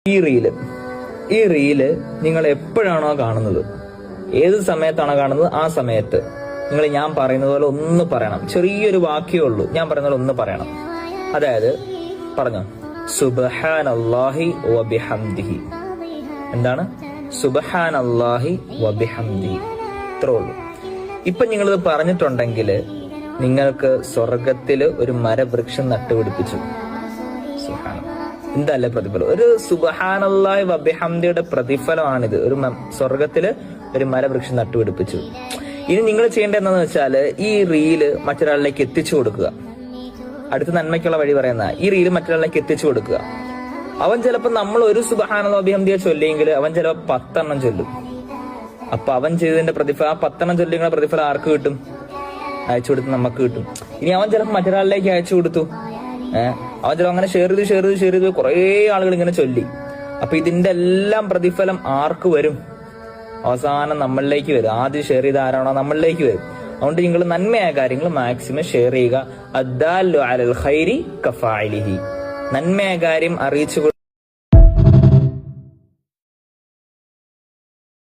ഈ റീല് നിങ്ങൾ എപ്പോഴാണോ കാണുന്നത്, ഏത് സമയത്താണോ കാണുന്നത്, ആ സമയത്ത് നിങ്ങൾ ഞാൻ പറയുന്നത് പോലെ ഒന്ന് പറയണം. ചെറിയൊരു വാക്യമേ ഉള്ളൂ, ഞാൻ പറയുന്ന പോലെ ഒന്ന് പറയണം. അതായത് പറഞ്ഞോ, സുബ്ഹാനല്ലാഹി വബിഹംദിഹി. എന്താണ്? സുബ്ഹാനല്ലാഹി വബിഹംദിഹി. ഇത്രേ ഉള്ളൂ. ഇപ്പൊ നിങ്ങളിത് പറഞ്ഞിട്ടുണ്ടെങ്കിൽ നിങ്ങൾക്ക് സ്വർഗത്തില് ഒരു മരവൃക്ഷം നട്ടുപിടിപ്പിച്ചു. എന്തല്ലേ പ്രതിഫലം? ഒരു സുബ്ഹാനല്ലാഹി വബിഹംദിയുടെ പ്രതിഫലമാണിത്. ഒരു സ്വർഗത്തില് ഒരു മരവൃക്ഷം നട്ടുപിടിപ്പിച്ചു. ഇനി നിങ്ങൾ ചെയ്യേണ്ടത് എന്താണെന്ന് വെച്ചാല് ഈ റീല് മറ്റൊരാളിലേക്ക് എത്തിച്ചു കൊടുക്കുക. അടുത്ത നന്മയ്ക്കുള്ള വഴി പറയുന്ന ഈ റീല് മറ്റൊരാളിലേക്ക് എത്തിച്ചു കൊടുക്കുക. അവൻ ചിലപ്പോൾ നമ്മൾ ഒരു സുബ്ഹാനല്ലാഹി വബിഹംദിയെ ചൊല്ലിയെങ്കിൽ അവൻ ചിലപ്പോൾ 10 എണ്ണം ചൊല്ലും. അപ്പൊ അവൻ ചെയ്തതിന്റെ പ്രതിഫലം, ആ 10 എണ്ണം ചൊല്ലിയുടെ പ്രതിഫലം ആർക്ക് കിട്ടും? അയച്ചു കൊടുത്ത് നമുക്ക് കിട്ടും. ഇനി അവൻ ചിലപ്പോൾ മറ്റൊരാളിലേക്ക് അയച്ചു കൊടുത്തു, അവൻ ചിലപ്പോൾ അങ്ങനെ ഷെയർ ചെയ്ത് കുറെ ആളുകൾ ഇങ്ങനെ ചൊല്ലി. അപ്പൊ ഇതിന്റെ എല്ലാം പ്രതിഫലം ആർക്ക് വരും? അവസാനം നമ്മളിലേക്ക് വരും. ആദ്യം ഷെയർ ചെയ്ത ആരാണോ നമ്മളിലേക്ക് വരും. അതുകൊണ്ട് നിങ്ങൾ നന്മയായ കാര്യങ്ങൾ മാക്സിമം ഷെയർ ചെയ്യുക. അദ്ദാല്ലു അലൽ ഖൈരി കഫാഇലിഹി. നന്മയായ കാര്യം അറിയിച്ചു